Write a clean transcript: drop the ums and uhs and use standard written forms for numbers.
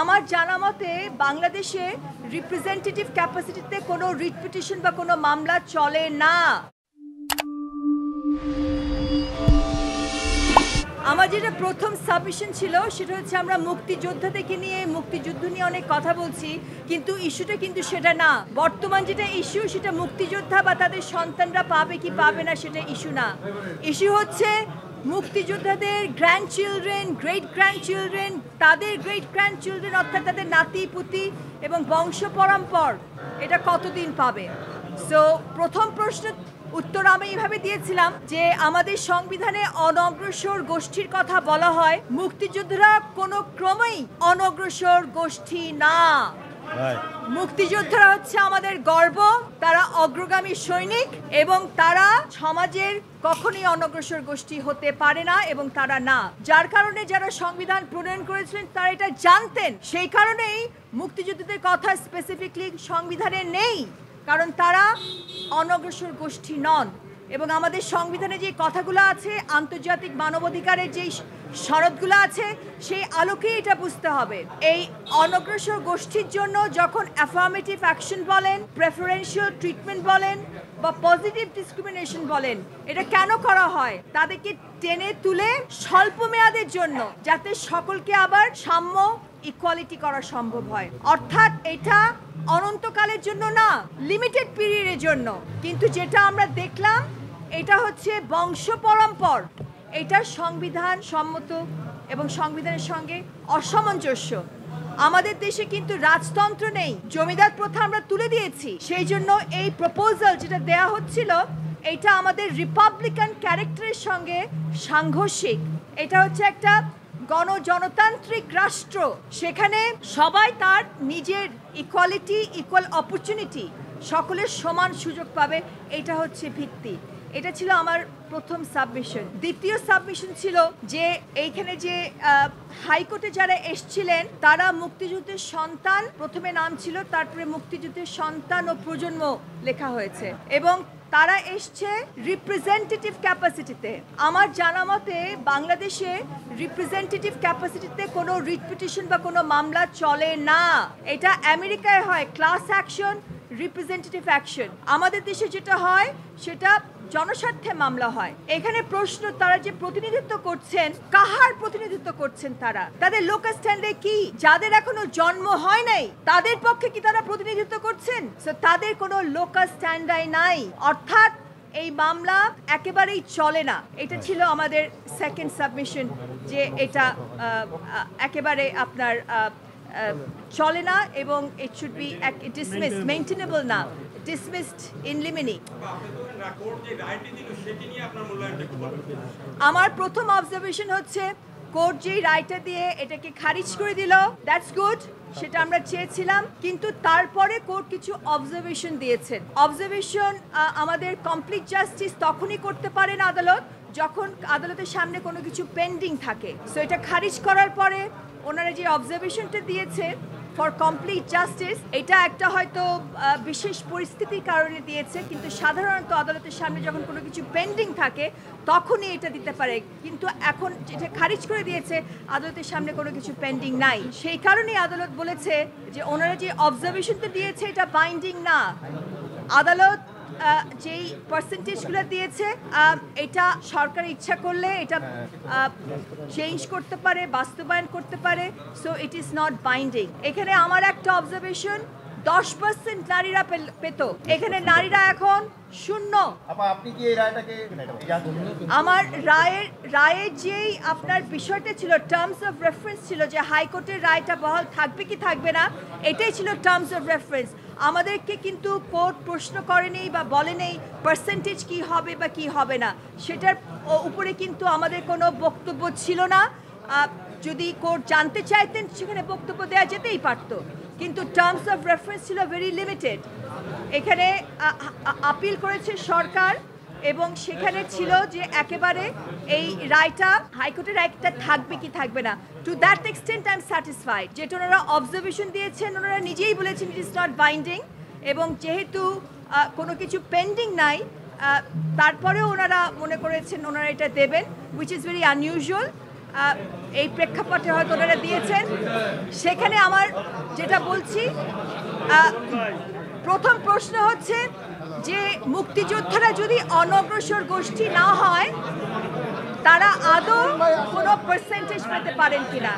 আমার জানা মতে বাংলাদেশে রিপ্রেজেন্টেটিভ ক্যাপাসিটিতে কোনো রিট পিটিশন বা কোনো মামলা চলে না। আমার যেটা প্রথম সাবমিশন ছিল সেটা হচ্ছে আমরা মুক্তিযোদ্ধাদেরকে নিয়ে মুক্তিযুদ্ধ নিয়ে অনেক কথা বলছি, কিন্তু ইস্যুটা কিন্তু সেটা না। বর্তমান যেটা ইস্যু সেটা মুক্তিযোদ্ধা বা তাদের সন্তানরা পাবে কি পাবে না সেটা ইস্যু না। ইস্যু হচ্ছে মুক্তিযোদ্ধাদের grand children, great grand children, তাদের গ্রেট গ্র্যান্ড চিলড্রেন অর্থাৎ তাদের নাতি পুতি এবং বংশ পরম্পর এটা কতদিন পাবে। সো প্রথম প্রশ্ন উত্তর আমি এইভাবে দিয়েছিলাম যে আমাদের সংবিধানে অনগ্রসর গোষ্ঠীর কথা বলা হয়, মুক্তিযোদ্ধারা কোনো ক্রমেই অনগ্রসর গোষ্ঠী না। মুক্তিযোদ্ধারা হচ্ছে আমাদের গর্ব, তারা অগ্রগামী সৈনিক এবং তারা সমাজের কখনোই অনগ্রসর গোষ্ঠী হতে পারে না এবং তারা না। যার কারণে যারা সংবিধান প্রণয়ন করেছিলেন তারা এটা জানতেন, সেই কারণেই মুক্তিযোদ্ধাদের কথা স্পেসিফিকলি সংবিধানে নেই, কারণ তারা অনগ্রসর গোষ্ঠী নন। এবং আমাদের সংবিধানে যে কথাগুলো আছে, আন্তর্জাতিক মানবাধিকারের যেই শরতগুলো আছে, সেই আলোকে এটা বুঝতে হবে। এই অনগ্রসর গোষ্ঠীর জন্য যখন অ্যাফার্মেটিভ অ্যাকশন বলেন, প্রেফারেন্সিয়াল ট্রিটমেন্ট বলেন বা পজিটিভ ডিসক্রিমিনেশন বলেন, এটা কেন করা হয়? তাদেরকে টেনে তুলে স্বল্প মেয়াদের জন্য, যাতে সকলকে আবার সাম্য ইকুয়ালিটি করা সম্ভব হয়। অর্থাৎ এটা অনন্তকালের জন্য না, লিমিটেড পিরিয়ডের জন্য। কিন্তু যেটা আমরা দেখলাম এটা হচ্ছে বংশ পরম্পর, এটা সংবিধান সম্মত এবং সংবিধানের সঙ্গে অসামঞ্জস্য। আমাদের দেশে কিন্তু রাজতন্ত্র নেই, জমিদার প্রথা আমরা তুলে দিয়েছি। সেই জন্য এই প্রপোজাল যেটা দেয়া হচ্ছিল এটা আমাদের রিপাবলিকান ক্যারেক্টারের সঙ্গে সাংঘর্ষিক। এটা হচ্ছে একটা গণজনতান্ত্রিক রাষ্ট্র, সেখানে সবাই তার নিজের ইকুয়ালিটি, ইকুয়াল অপরচুনিটি, সকলের সমান সুযোগ পাবে, এটা হচ্ছে ভিত্তি। এটা ছিল আমার প্রথম সাবমিশন। দ্বিতীয় সাবমিশন ছিল যে এইখানে যে হাইকোর্টে যারা এসছিলেন তারা মুক্তিযুদ্ধের সন্তান, প্রথমে নাম ছিল, তারপরে মুক্তিযুদ্ধের সন্তান ও প্রজন্ম লেখা হয়েছে, এবং তারা এসছে রিপ্রেজেন্টেটিভ ক্যাপাসিটিতে। আমার জানা মতে বাংলাদেশে রিপ্রেজেন্টেটিভ ক্যাপাসিটিতে কোনো রিট পিটিশন বা কোনো মামলা চলে না। এটা আমেরিকায় হয় ক্লাস অ্যাকশন, রিপ্রেজেন্টেটিভ অ্যাকশন। আমাদের দেশে যেটা হয় সেটা জনস্বার্থে মামলা হয়। এখানে প্রশ্ন, তারা যে প্রতিনিধিত্ব করছেন, কাহার প্রতিনিধিত্ব করছেন? তারা তাদের লোকাল স্ট্যান্ডে কি, যাদের এখনো জন্ম হয় নাই তাদের পক্ষে কি তারা প্রতিনিধিত্ব করছেন? সো তাদের কোনো লোকাল স্ট্যান্ডাই নাই, অর্থাৎ এই মামলা একেবারেই চলে না। এটা ছিল আমাদের সেকেন্ড সাবমিশন, যে এটা একেবারে আপনার চলে না এবং ইট শুড বি ডিসমিসড, মেইনটেনেবল না, ডিসমিসড ইন লিমিনি। আমার প্রথম অবজারভেশন হচ্ছে কোর্ট যেই রায়টা দিয়ে এটাকে খারিজ করে দিল, দ্যাটস গুড, সেটা আমরা চেয়েছিলাম। কিন্তু তারপরে কোর্ট কিছু অবজারভেশন দিয়েছেন। অবজারভেশন আমাদের কমপ্লিট জাস্টিস তখনই করতে পারেন আদালত, যখন আদালতের সামনে কোনো কিছু পেন্ডিং থাকে। সো এটা খারিজ করার পরে ওনারা যে অবজারভেশনটা দিয়েছে ফর কমপ্লিট জাস্টিস, এটা একটা হয়তো বিশেষ পরিস্থিতির কারণে দিয়েছে, কিন্তু সাধারণত আদালতের সামনে যখন কোনো কিছু পেন্ডিং থাকে তখনই এটা দিতে পারে। কিন্তু এখন যেটা খারিজ করে দিয়েছে, আদালতের সামনে কোনো কিছু পেন্ডিং নাই, সেই কারণেই আদালত বলেছে যে ওনারা যে অবজারভেশনটা দিয়েছে এটা বাইন্ডিং না। আদালত যেই পার্সেন্টেজগুলো দিয়েছে এটা সরকার ইচ্ছা করলে এটা চেঞ্জ করতে পারে, বাস্তবায়ন করতে পারে, so it is not binding. এখানে আমার একটা অবজারভেশন, 10% নারীরা পেত, এখানে নারীরা এখন শূন্য। আপনি কি এই রায়টাকে, আমার রায়ের যেই আপনার বিষয়টা ছিল, টার্মস অফ রেফারেন্স ছিল যে হাইকোর্টের রায়টা বহাল থাকবে কি থাকবে না, এটাই ছিল টার্মস অফ রেফারেন্স। আমাদেরকে কিন্তু কোর্ট প্রশ্ন করেনি বা বলেনি পার্সেন্টেজ কি হবে বা কি হবে না, সেটার উপরে কিন্তু আমাদের কোনো বক্তব্য ছিল না। যদি কোর্ট জানতে চাইতেন সেখানে বক্তব্য দেওয়া যেতেই পারত, কিন্তু টার্মস অফ রেফারেন্স ছিল ভেরি লিমিটেড। এখানে আপিল করেছে সরকার এবং সেখানে ছিল যে একেবারে এই রায়টা, হাইকোর্টের রায়টা থাকবে কি থাকবে না। To that extent I am satisfied. যেটা ওনারা অবজারভেশন দিয়েছেন, ওনারা নিজেই বলেছেন ইট ইজ নট বাইন্ডিং, এবং যেহেতু কোনো কিছু পেন্ডিং নাই, তারপরেও ওনারা মনে করেছেন ওনারা এটা দেবেন, উইচ ইজ ভেরি আনইউজুয়াল। এই প্রেক্ষাপটে হয়তো ওনারা দিয়েছেন। সেখানে আমার যেটা বলছি, প্রথম প্রশ্ন হচ্ছে যে মুক্তিযোদ্ধারা যদি অনগ্রসর গোষ্ঠী না হয় তারা আদৌ কোনো পার্সেন্টেজ পেতে পারেন কিনা।